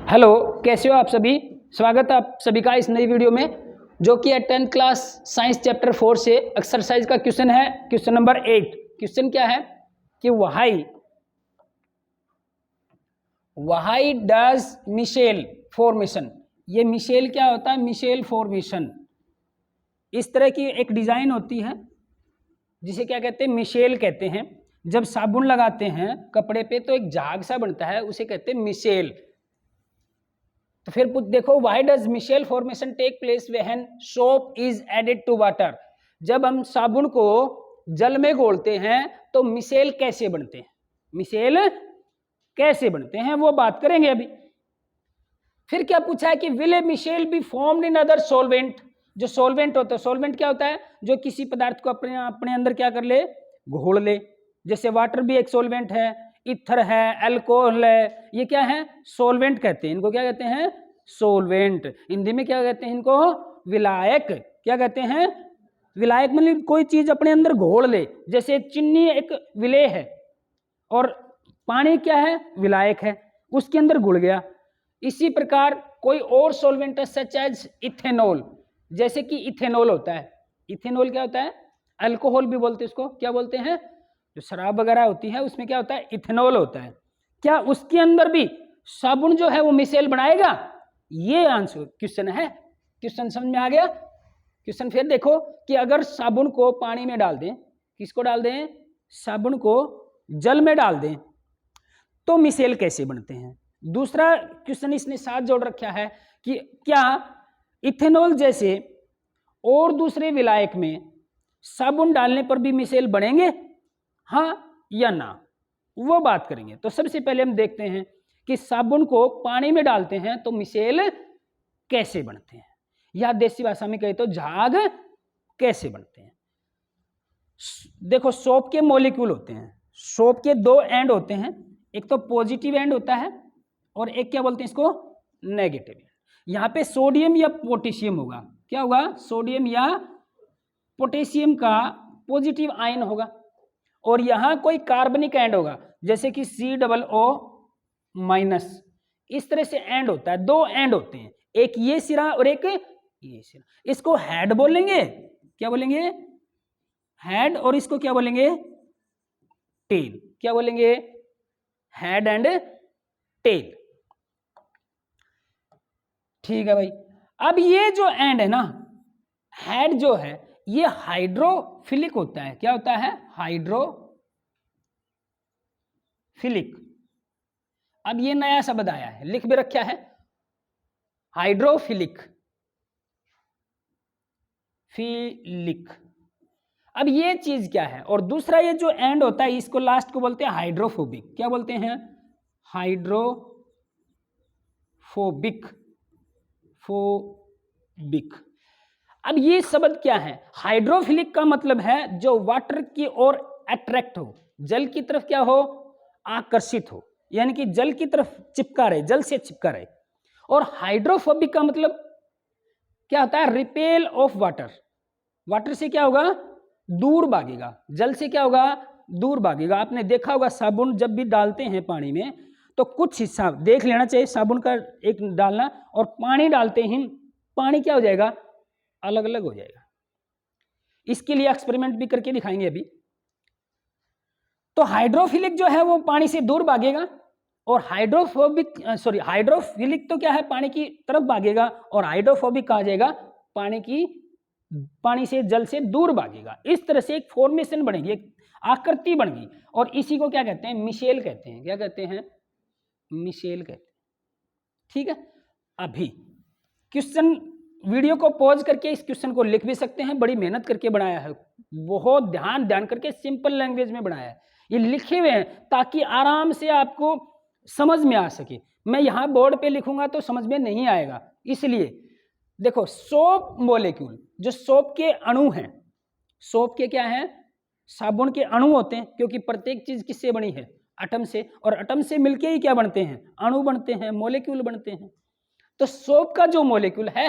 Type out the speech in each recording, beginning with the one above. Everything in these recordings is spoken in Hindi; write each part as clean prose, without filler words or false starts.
हेलो, कैसे हो आप सभी। स्वागत है आप सभी का इस नई वीडियो में, जो कि है 10th क्लास साइंस चैप्टर 4 से एक्सरसाइज का क्वेश्चन है। Question number 8। क्वेश्चन क्या है कि व्हाई डज मिशेल फॉर्मेशन। ये मिशेल क्या होता है? मिशेल फॉर्मेशन इस तरह की एक डिजाइन होती है जिसे क्या कहते हैं? मिशेल कहते हैं। जब साबुन लगाते हैं कपड़े पे तो एक झाग सा बनता है, उसे कहते हैं मिशेल। तो फिर देखो, why does micelle formation take place when soap is added to water. जब हम साबुन को जल में घोलते हैं तो मिशेल कैसे बनते हैं? मिशेल कैसे बनते हैं वो बात करेंगे अभी। फिर क्या पूछा है कि will a micelle be formed in other solvent. जो सॉल्वेंट होता है, सॉल्वेंट क्या होता है? जो किसी पदार्थ को अपने अपने अंदर क्या कर ले? घोल ले। जैसे वाटर भी एक सॉल्वेंट है, इथर है, अल्कोहल है, ये क्या है? सॉल्वेंट कहते हैं इनको। क्या कहते हैं? सॉल्वेंट। हिंदी में क्या कहते हैं इनको? विलायक। क्या कहते हैं? विलायक। मतलब कोई चीज अपने अंदर घोल ले। जैसे चीनी एक विलेय है और पानी क्या है? विलायक है, उसके अंदर घुल गया। इसी प्रकार कोई और सॉल्वेंट सच एज इथेनॉल, जैसे कि इथेनॉल होता है। इथेनॉल क्या होता है? अल्कोहल भी बोलते हैं इसको। क्या बोलते हैं? जो शराब वगैरह होती है उसमें क्या होता है? इथेनॉल होता है। क्या उसके अंदर भी साबुन जो है वो मिशेल बनाएगा? ये आंसर क्वेश्चन है। क्वेश्चन समझ में आ गया? क्वेश्चन फिर देखो कि अगर साबुन को पानी में डाल दें, किसको डाल दें? साबुन को जल में डाल दें तो मिशेल कैसे बनते हैं। दूसरा क्वेश्चन इसने साथ जोड़ रखा है कि क्या इथेनॉल जैसे और दूसरे विलायक में साबुन डालने पर भी मिशेल बनेंगे, हाँ या ना, वो बात करेंगे। तो सबसे पहले हम देखते हैं कि साबुन को पानी में डालते हैं तो मिशेल कैसे बनते हैं, या देसी भाषा में कहे तो झाग कैसे बनते हैं। देखो, सोप के मॉलिक्यूल होते हैं। सोप के दो एंड होते हैं, एक तो पॉजिटिव एंड होता है और एक क्या बोलते हैं इसको? Negative and. यहाँ पे सोडियम या पोटेशियम होगा। क्या होगा? सोडियम या पोटेशियम का पॉजिटिव आयन होगा। और यहाँ कोई कार्बनिक एंड होगा, जैसे कि COO-। इस तरह से एंड होता है। दो एंड होते हैं, एक ये सिरा और एक ये सिरा। इसको हेड बोलेंगे। क्या बोलेंगे? हेड। और इसको क्या बोलेंगे? टेल। क्या बोलेंगे? Head and tail. ठीक है भाई। अब ये जो एंड है ना, हेड जो है ये हाइड्रोफिलिक होता है। क्या होता है? हाइड्रोफिलिक। अब ये नया शब्द आया है, लिख भी रखा है, हाइड्रोफिलिक। फिलिक। अब ये चीज क्या है? और दूसरा ये जो एंड होता है इसको लास्ट को बोलते हैं हाइड्रोफोबिक। क्या बोलते हैं? हाइड्रोफोबिक। फोबिक। अब ये शब्द क्या है? हाइड्रोफिलिक का मतलब है जो वाटर की ओर अट्रैक्ट हो, जल की तरफ क्या हो? आकर्षित हो, यानी कि जल की तरफ चिपका रहे, जल से चिपका रहे। और हाइड्रोफोबिक का मतलब क्या होता है? Repel of water. वाटर से क्या होगा? दूर भागेगा। जल से क्या होगा? दूर भागेगा। आपने देखा होगा साबुन जब भी डालते हैं पानी में तो कुछ हिस्सा देख लेना चाहिए साबुन का, एक डालना, और पानी डालते ही पानी क्या हो जाएगा? अलग अलग हो जाएगा। इसके लिए एक्सपेरिमेंट भी करके दिखाएंगे अभी। तो हाइड्रोफिलिक जो है वो पानी से दूर भागेगा, और हाइड्रोफिलिक तो क्या है? पानी की तरफ भागेगा, और हाइड्रोफोबिक कहा जाएगा पानी से, जल से दूर भागेगा। इस तरह से एक फॉर्मेशन बनेगी, एक आकृति बनेगी, और इसी को क्या कहते हैं? मिशेल कहते हैं। क्या कहते हैं? मिशेल कहते हैं। ठीक है। अभी क्वेश्चन, वीडियो को पॉज करके इस क्वेश्चन को लिख भी सकते हैं। बड़ी मेहनत करके बनाया है, बहुत ध्यान करके सिंपल लैंग्वेज में बनाया है। ये लिखे हुए हैं ताकि आराम से आपको समझ में आ सके। मैं यहाँ बोर्ड पे लिखूंगा तो समझ में नहीं आएगा, इसलिए देखो, सोप मॉलिक्यूल, जो सोप के अणु हैं, सोप के क्या हैं? साबुन के अणु होते हैं, क्योंकि प्रत्येक चीज किससे बनी है? एटम से। और एटम से मिलके ही क्या बनते हैं? अणु बनते हैं, मॉलिक्यूल बनते हैं। तो सोप का जो मॉलिक्यूल है,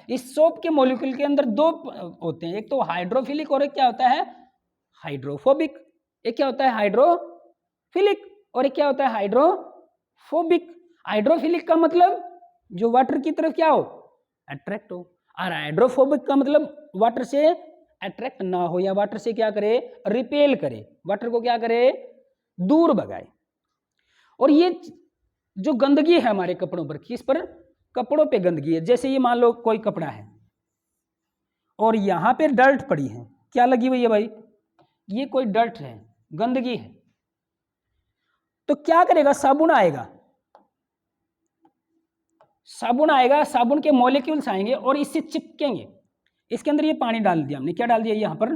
इस सोप के मॉलिक्यूल के अंदर दो होते हैं, एक तो हाइड्रोफिलिक और एक क्या होता है? हाइड्रोफोबिक। एक क्या होता है? हाइड्रोफिलिक। और एक क्या होता है? हाइड्रोफोबिक। हाइड्रोफिलिक का मतलब जो वाटर की तरफ क्या हो, अट्रैक्ट हो, और हाइड्रोफोबिक का मतलब वाटर से अट्रैक्ट ना हो या वाटर से क्या करे, रिपेल करे, वाटर को क्या करे, दूर भगाए। और ये जो गंदगी है हमारे कपड़ों पर, किस पर, कपड़ों पे गंदगी है, जैसे ये मान लो कोई कपड़ा है और यहां पे डर्ट पड़ी है, क्या लगी हुई है भाई, ये कोई डर्ट है, गंदगी है, तो क्या करेगा, साबुन आएगा, साबुन आएगा, साबुन के मॉलिक्यूल्स आएंगे और इससे चिपकेंगे। इसके अंदर ये पानी डाल दिया हमने, क्या डाल दिया, यहां पर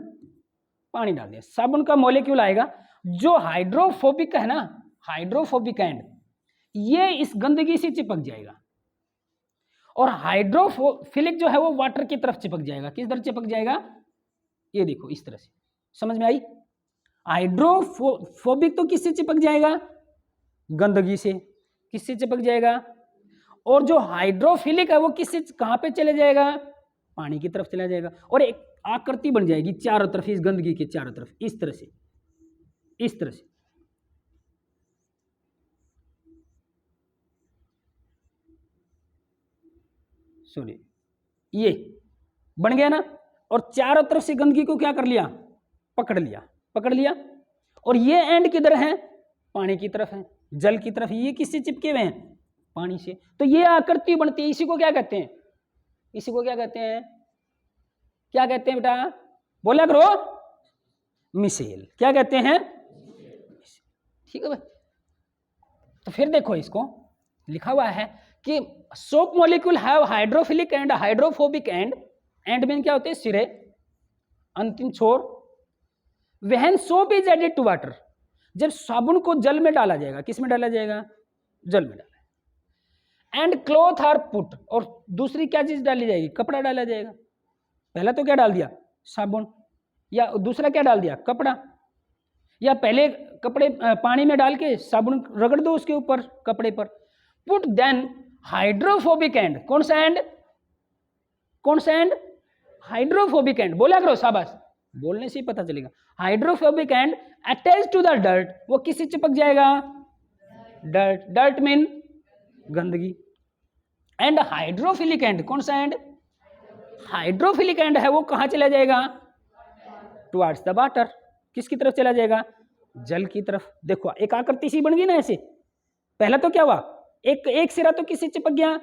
पानी डाल दिया, साबुन का मॉलिक्यूल आएगा जो हाइड्रोफोबिक है ना, हाइड्रोफोबिक एंड, ये इस गंदगी से चिपक जाएगा, और हाइड्रोफिलिक जो है वो वाटर की तरफ चिपक जाएगा। किस तरफ चिपक जाएगा, ये देखो इस तरह से, समझ में आई। हाइड्रोफोबिक तो किससे चिपक जाएगा, गंदगी से, किससे चिपक जाएगा, और जो हाइड्रोफिलिक है वो किससे, कहां पे चले जाएगा, पानी की तरफ चला जाएगा, और एक आकृति बन जाएगी चारों तरफ, इस गंदगी के चारों तरफ, इस तरह से, इस तरह से। सुनिए, ये बन गया ना, और चारों तरफ से गंदगी को क्या कर लिया, पकड़ लिया, पकड़ लिया, और ये एंड किधर है, पानी की तरफ है, जल की तरफ, ये किससे चिपके हुए हैं, पानी से, तो ये आकृति बनती है, इसी को क्या कहते हैं, इसी को क्या कहते हैं, क्या कहते हैं बेटा, बोला करो, मिसेल, क्या कहते हैं, ठीक है भाई। तो फिर देखो, इसको लिखा हुआ है कि soap molecule have hydrophilic and hydrophobic end में क्या होते हैं, सिरे, अंतिम छोर। When soap is added to water, जब साबुन को जल में डाला जाएगा, किस में डाला जाएगा, जल में डाला, एंड क्लॉथ आर पुट, और दूसरी क्या चीज डाली जाएगी, कपड़ा डाला जाएगा। पहला तो क्या डाल दिया, साबुन, या दूसरा क्या डाल दिया, कपड़ा, या पहले कपड़े पानी में डाल के साबुन रगड़ दो उसके ऊपर, कपड़े पर, पुट देन हाइड्रोफोबिक एंड, कौन सा एंड, कौन सा एंड, हाइड्रोफोबिक एंड, बोला करो, शाबाश, बोलने से ही पता चलेगा। Hydrophobic end attach to the dirt, वो किससे चिपक जाएगा, डर्ट, डर्ट मीन गंदगी, एंड हाइड्रोफिलिक एंड, कौन सा एंड, हाइड्रोफिलिक एंड है, वो कहां चला जाएगा, टुवर्ड्स द वाटर, किसकी तरफ चला जाएगा, जल की तरफ। देखो एक आकृति सी बन गई ना ऐसे, पहला तो क्या हुआ, एक सिरा तो किससे चिपक गया,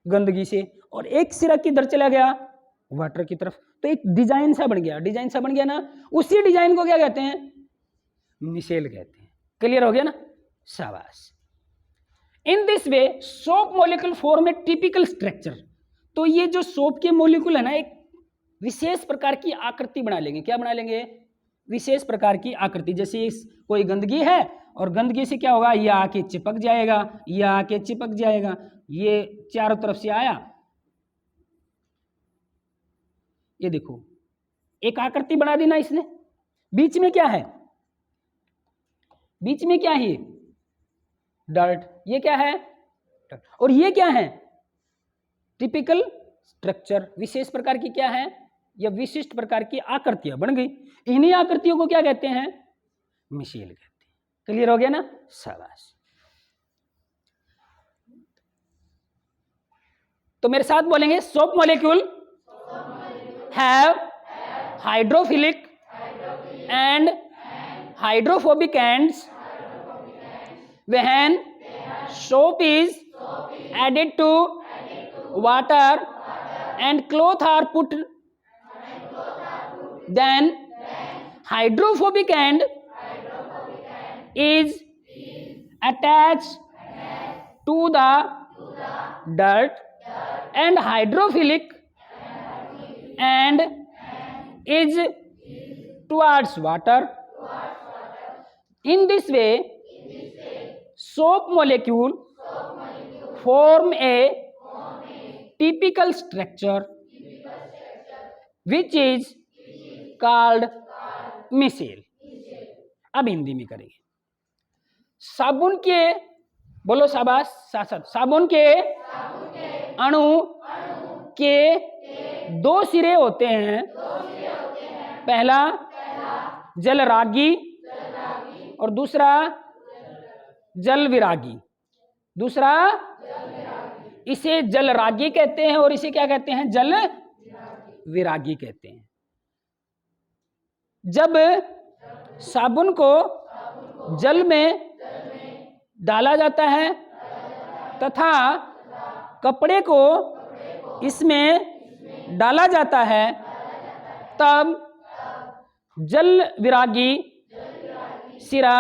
गंदगी से, और एक सिरा किधर चला गया, वाटर की तरफ, तो एक डिजाइन सा बन गया, डिजाइन सा बन गया ना, उसी डिजाइन को क्या कहते हैं, मिसेल कहते हैं। क्लियर हो गया ना, शाबाश। In this way soap molecule form A typical structure, तो ये जो सोप के मॉलिक्यूल है ना, एक विशेष प्रकार की आकृति बना लेंगे, क्या बना लेंगे, विशेष प्रकार की आकृति। जैसे कोई गंदगी है और गंदगी से क्या होगा, ये आके चिपक जाएगा, ये आके चिपक जाएगा, ये चारों तरफ से आया, ये देखो एक आकृति बना दी ना इसने, बीच में क्या है, बीच में क्या है, डर्ट, ये क्या है, और ये क्या है, टिपिकल स्ट्रक्चर, विशेष प्रकार की क्या है, या विशिष्ट प्रकार की आकृतियां बन गई। इन्हीं आकृतियों को क्या कहते हैं, मिसेल कहते हैं। क्लियर हो गया ना, शाबाश। तो मेरे साथ बोलेंगे, soap molecule have hydrophilic and hydrophobic ends when soap is added to water and cloth are put, then hydrophobic end is attached to the dirt and hydrophilic and is towards water. In this way soap molecule form a typical structure which is called micelle. अब हिंदी में करेंगे। साबुन के, बोलो शाबाश, साथ साथ, साबुन के अणु के दो सिरे होते हैं, पहला जलरागी और दूसरा जल विरागी। दूसरा इसे जलरागी कहते हैं और इसे क्या कहते हैं? जल विरागी कहते हैं। जब साबुन को जल में डाला जाता है तथा कपड़े को इसमें डाला जाता है, तब जल विरागी सिरा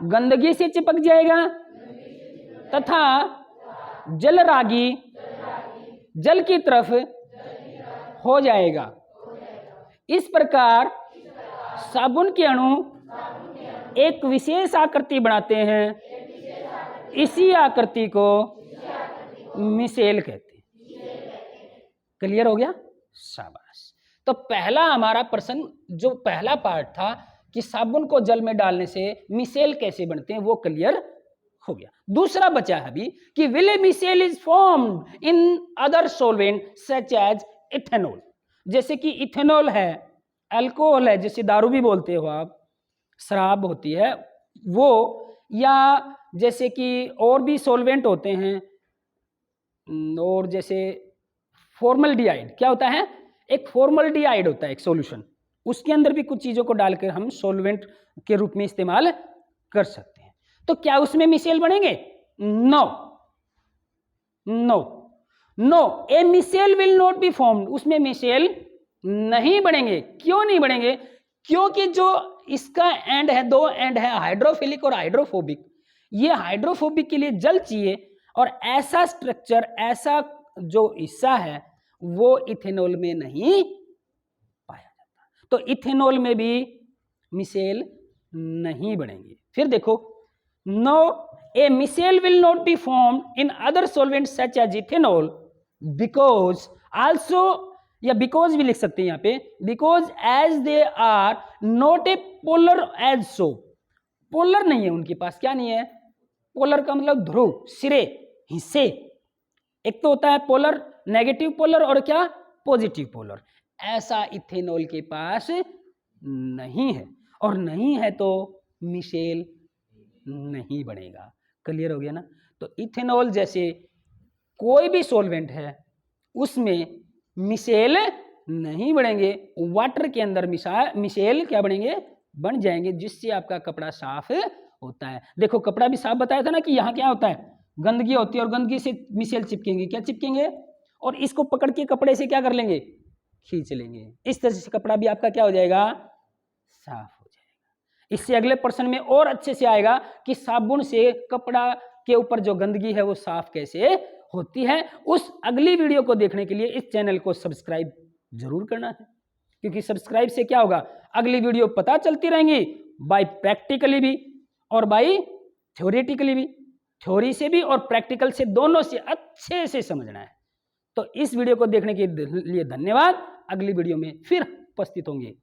गंदगी से चिपक जाएगा तथा जलरागी जल की तरफ हो जाएगा। इस प्रकार साबुन के अणु एक विशेष आकृति बनाते हैं। इसी आकृति को मिसेल कहते हैं। क्लियर हो गया? शाबाश। तो पहला हमारा प्रश्न, जो पहला पार्ट था कि साबुन को जल में डालने से मिसेल कैसे बनते हैं, वो क्लियर हो गया। दूसरा बचा है अभी कि will a micelle is formed in other solvent such as ethanol. जैसे कि इथेनॉल है, अल्कोहल है, जैसे दारू भी बोलते हो आप, शराब होती है वो, या जैसे कि और भी सॉल्वेंट होते हैं, और जैसे फॉर्मल्डिहाइड क्या होता है? एक फॉर्मल्डिहाइड होता है एक सॉल्यूशन, उसके अंदर भी कुछ चीज़ों को डालकर हम सॉल्वेंट के रूप में इस्तेमाल कर सकते हैं। तो क्या उसमें मिसेल बनेंगे? No no no, a micelle will not be formed. उसमें मिसेल नहीं बनेंगे। क्यों नहीं बनेंगे? क्योंकि जो इसका एंड है, दो एंड है, हाइड्रोफिलिक और हाइड्रोफोबिक। ये हाइड्रोफोबिक के लिए जल चाहिए और ऐसा स्ट्रक्चर, ऐसा जो हिस्सा है वो इथेनॉल में नहीं पाया जाता। तो इथेनॉल में भी मिसेल नहीं बनेंगे। फिर देखो, no a micelle will not be formed in other solvent such as ethanol because also, या बिकॉज भी लिख सकते हैं यहाँ पे, because as they are not a polar as soap. Polar नहीं है उनके पास। क्या नहीं है? पोलर का मतलब ध्रुव, सिरे, हिस्से। एक तो होता है पोलर, नेगेटिव पोलर, और क्या? Positive polar. ऐसा इथेनॉल के पास नहीं है, और नहीं है तो मिसेल नहीं बनेगा। क्लियर हो गया ना? तो इथेनॉल जैसे कोई भी सॉल्वेंट है उसमें मिसेल नहीं बनेंगे। वाटर के अंदर मिसेल क्या बनेंगे? बन जाएंगे, जिससे आपका कपड़ा साफ होता है। देखो कपड़ा भी साफ बताया था ना कि यहाँ क्या होता है? गंदगी होती है, और गंदगी से मिसेल चिपकेंगे। क्या चिपकेंगे? और इसको पकड़ के कपड़े से क्या कर लेंगे? खींच लेंगे। इस तरह से कपड़ा भी आपका क्या हो जाएगा? साफ हो जाएगा। इससे अगले प्रश्न में और अच्छे से आएगा कि साबुन से कपड़ा के ऊपर जो गंदगी है वो साफ कैसे होती है। उस अगली वीडियो को देखने के लिए इस चैनल को सब्सक्राइब जरूर करना है, क्योंकि सब्सक्राइब से क्या होगा? अगली वीडियो पता चलती रहेंगी, बाय प्रैक्टिकली भी और बाय थ्योरेटिकली भी। थ्योरी से भी और प्रैक्टिकल से, दोनों से अच्छे से समझना है। तो इस वीडियो को देखने के लिए धन्यवाद। अगली वीडियो में फिर उपस्थित होंगे।